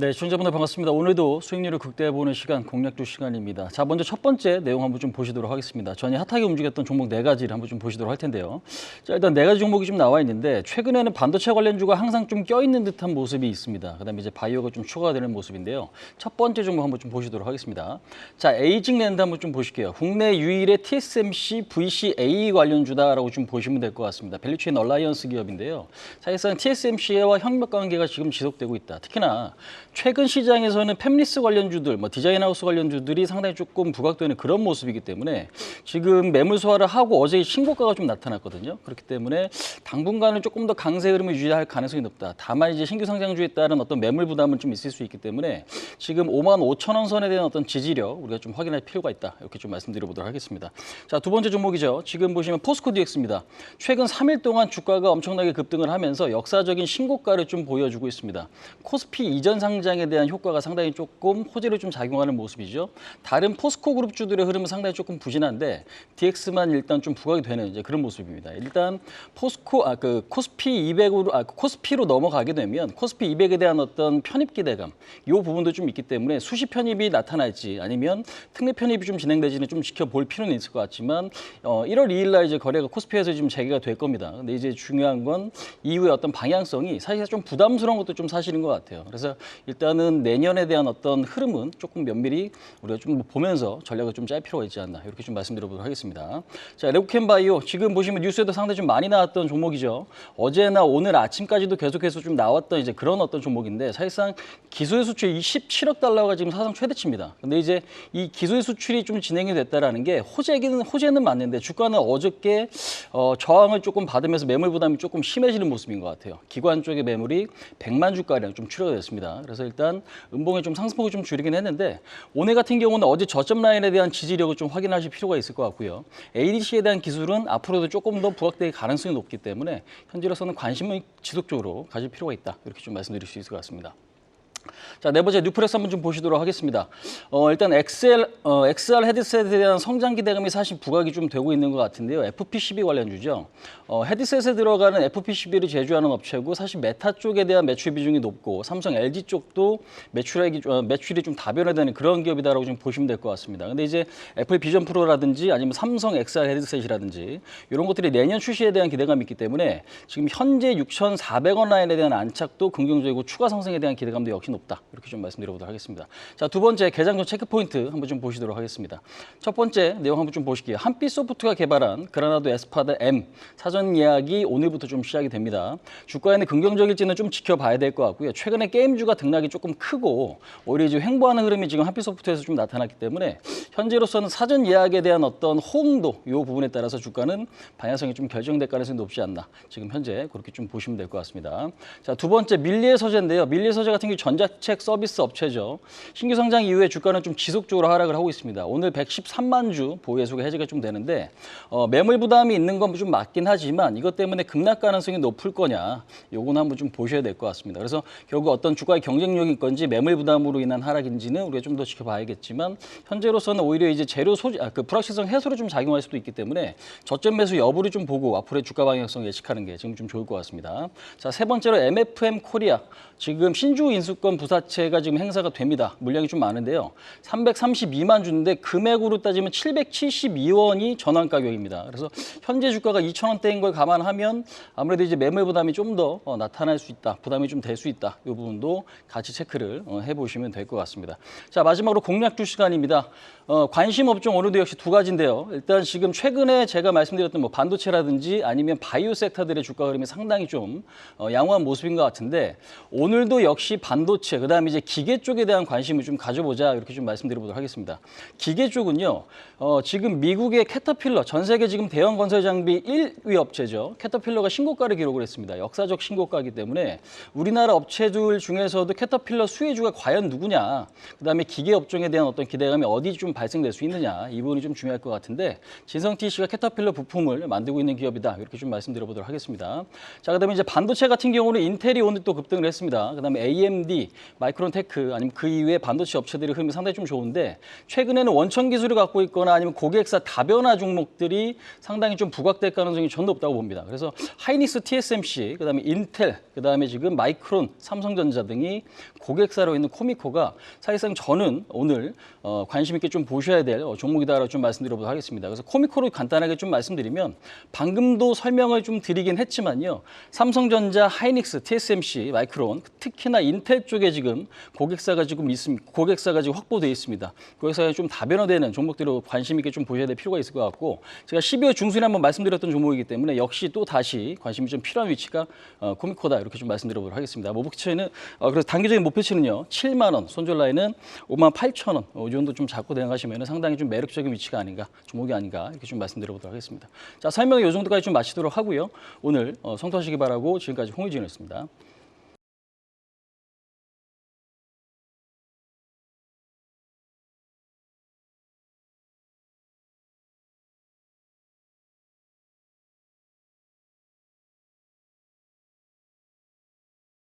네, 시청자분들 반갑습니다. 오늘도 수익률을 극대화해보는 시간, 공략주 시간입니다. 자, 먼저 첫 번째 내용 한번 좀 보시도록 하겠습니다. 전에 핫하게 움직였던 종목 네 가지를 한번 좀 보시도록 할 텐데요. 자, 일단 네 가지 종목이 좀 나와 있는데 최근에는 반도체 관련주가 항상 좀 껴있는 듯한 모습이 있습니다. 그다음에 이제 바이오가 좀 추가가 되는 모습인데요. 첫 번째 종목 한번 좀 보시도록 하겠습니다. 자, 에이징랜드 한번 좀 보실게요. 국내 유일의 TSMC VCA 관련주다라고 좀 보시면 될 것 같습니다. 밸류체인 얼라이언스 기업인데요. 사실상 TSMC와 협력 관계가 지금 지속되고 있다. 특히나 최근 시장에서는 팹리스 관련주들, 디자인하우스 관련주들이 상당히 조금 부각되는 그런 모습이기 때문에 지금 매물 소화를 하고 어제 신고가가 좀 나타났거든요. 그렇기 때문에 당분간은 조금 더 강세 흐름을 유지할 가능성이 높다. 다만 이제 신규 상장주에 따른 어떤 매물 부담은 좀 있을 수 있기 때문에 지금 55,000원 선에 대한 어떤 지지력 우리가 좀 확인할 필요가 있다. 이렇게 좀 말씀드려보도록 하겠습니다. 자, 두 번째 종목이죠. 지금 보시면 포스코 DX입니다. 최근 3일 동안 주가가 엄청나게 급등을 하면서 역사적인 신고가를 좀 보여주고 있습니다. 코스피 이전 상장에 대한 효과가 상당히 조금 호재로 좀 작용하는 모습이죠. 다른 포스코 그룹주들의 흐름은 상당히 조금 부진한데 DX만 일단 좀 부각이 되는 이제 그런 모습입니다. 일단 코스피 200으로 코스피로 넘어가게 되면 코스피 200에 대한 어떤 편입 기대감 이 부분도 좀 있기 때문에 수시 편입이 나타날지 아니면 특례 편입이 좀 진행되지는 좀 지켜볼 필요는 있을 것 같지만 1월 2일 날 이제 거래가 코스피에서 지금 재개가 될 겁니다. 근데 이제 중요한 건 이후에 어떤 방향성이 사실 좀 부담스러운 것도 좀 사실인 것 같아요. 그래서 일단은 내년에 대한 어떤 흐름은 조금 면밀히 우리가 좀 보면서 전략을 좀 짤 필요가 있지 않나 이렇게 좀 말씀드려보도록 하겠습니다. 자, 레고캠바이오 지금 보시면 뉴스에도 상당히 좀 많이 나왔던 종목이죠. 어제나 오늘 아침까지도 계속해서 좀 나왔던 이제 그런 어떤 종목인데 사실상 기술 수출 27억 달러가 지금 사상 최대치입니다. 근데 이제 이 기술 수출이 좀 진행이 됐다라는 게 호재는 맞는데 주가는 어저께 저항을 조금 받으면서 매물 부담이 조금 심해지는 모습인 것 같아요. 기관 쪽의 매물이 100만 주가량 좀 출혈이 됐습니다. 그래서 일단 음봉에 좀 상승폭이 좀 줄이긴 했는데 오늘 같은 경우는 어제 저점 라인에 대한 지지력을 좀 확인하실 필요가 있을 것 같고요. ADC에 대한 기술은 앞으로도 조금 더 부각될 가능성이 높기 때문에 현재로서는 관심을 지속적으로 가질 필요가 있다. 이렇게 좀 말씀드릴 수 있을 것 같습니다. 자, 네 번째 뉴프레스 한번 좀 보시도록 하겠습니다. 일단 XR 헤드셋에 대한 성장 기대감이 사실 부각이 좀 되고 있는 것 같은데요. FP12 관련주죠. 헤드셋에 들어가는 FP12를 제조하는 업체고 사실 메타 쪽에 대한 매출 비중이 높고 삼성, LG 쪽도 매출이 좀 다변화되는 그런 기업이다라고 좀 보시면 될 것 같습니다. 근데 이제 애플 비전 프로라든지 아니면 삼성 XR 헤드셋이라든지 이런 것들이 내년 출시에 대한 기대감이 있기 때문에 지금 현재 6,400원 라인에 대한 안착도 긍정적이고 추가 상승에 대한 기대감도 역시 높다. 이렇게 좀 말씀드려보도록 하겠습니다. 자, 두 번째 개장전 체크 포인트 한번 좀 보시도록 하겠습니다. 첫 번째 내용 한번 좀 보실게요. 한빛소프트가 개발한 그라나도 에스파다 M 사전 예약이 오늘부터 좀 시작이 됩니다. 주가에는 긍정적일지는 좀 지켜봐야 될 것 같고요. 최근에 게임주가 등락이 조금 크고 오히려 이제 횡보하는 흐름이 지금 한빛소프트에서 좀 나타났기 때문에 현재로서는 사전 예약에 대한 어떤 호응도 이 부분에 따라서 주가는 방향성이 좀 결정될 가능성이 높지 않나. 지금 현재 그렇게 좀 보시면 될 것 같습니다. 자, 두 번째 밀리의 서재인데요. 밀리의 서재 같은 경우 전자책 서비스 업체죠. 신규 상장 이후에 주가는 좀 지속적으로 하락을 하고 있습니다. 오늘 113만 주 보유 예수가 해지가 좀 되는데 매물 부담이 있는 건 좀 맞긴 하지만 이것 때문에 급락 가능성이 높을 거냐 요거는 한번 좀 보셔야 될 것 같습니다. 그래서 결국 어떤 주가의 경쟁력인 건지 매물 부담으로 인한 하락인지는 우리가 좀 더 지켜봐야겠지만 현재로서는 오히려 이제 재료 소지 불확실성 해소로 좀 작용할 수도 있기 때문에 저점 매수 여부를 좀 보고 앞으로의 주가 방향성 예측하는 게 지금 좀 좋을 것 같습니다. 자, 세 번째로 MFM 코리아 지금 신주 인수권 부사채가 지금 행사가 됩니다. 물량이 좀 많은데요. 332만 주인데 금액으로 따지면 772원이 전환 가격입니다. 그래서 현재 주가가 2,000원대인 걸 감안하면 아무래도 이제 매물 부담이 좀 더 나타날 수 있다. 부담이 좀 될 수 있다. 이 부분도 같이 체크를 해보시면 될 것 같습니다. 자, 마지막으로 공략주 시간입니다. 관심 업종 오늘도 역시 두 가지인데요. 일단 지금 최근에 제가 말씀드렸던 반도체라든지 아니면 바이오 섹터들의 주가 흐름이 상당히 좀 양호한 모습인 것 같은데 오늘도 역시 반도체 그다음에 이제 기계 쪽에 대한 관심을 좀 가져보자 이렇게 좀 말씀드려보도록 하겠습니다. 기계 쪽은요. 지금 미국의 캐터필러 전 세계 지금 대형 건설 장비 1위 업체죠. 캐터필러가 신고가를 기록을 했습니다. 역사적 신고가이기 때문에 우리나라 업체들 중에서도 캐터필러 수혜주가 과연 누구냐 그다음에 기계 업종에 대한 어떤 기대감이 어디 좀 발생될 수 있느냐 이 부분이 좀 중요할 것 같은데 진성TC가 캐터필러 부품을 만들고 있는 기업이다 이렇게 좀 말씀드려보도록 하겠습니다. 자, 그다음에 이제 반도체 같은 경우는 인텔이 오늘 또 급등을 했습니다. 그다음에 AMD ST, 마이크론 테크 아니면 그 이외의 반도체 업체들의 흐름이 상당히 좀 좋은데 최근에는 원천 기술을 갖고 있거나 아니면 고객사 다변화 종목들이 상당히 좀 부각될 가능성이 전 높다고 봅니다. 그래서 하이닉스, TSMC, 그다음에 인텔, 그다음에 지금 마이크론, 삼성전자 등이 고객사로 있는 코미코가 사실상 저는 오늘 관심 있게 좀 보셔야 될 종목이다라고 좀 말씀드려보도록 하겠습니다. 그래서 코미코로 간단하게 좀 말씀드리면 방금도 설명을 좀 드리긴 했지만요. 삼성전자, 하이닉스, TSMC, 마이크론, 특히나 인텔 쪽에 지금 고객사가 지금 확보되어 있습니다. 고객사가 좀 다변화되는 종목들로 관심 있게 좀 보셔야 될 필요가 있을 것 같고 제가 12월 중순에 한번 말씀드렸던 종목이기 때문에 역시 또 다시 관심이 좀 필요한 위치가 코미코다 이렇게 좀 말씀드려보도록 하겠습니다. 목표치는 그래서 단기적인 목표치는요 7만 원, 손절 라인은 5만 8천 원, 이 정도 좀 잡고 대응하시면 상당히 좀 매력적인 위치가 아닌가, 종목이 아닌가 이렇게 좀 말씀드려보도록 하겠습니다. 자, 설명 이 정도까지 좀 마치도록 하고요. 오늘 성투하시기 바라고 지금까지 홍의진이었습니다.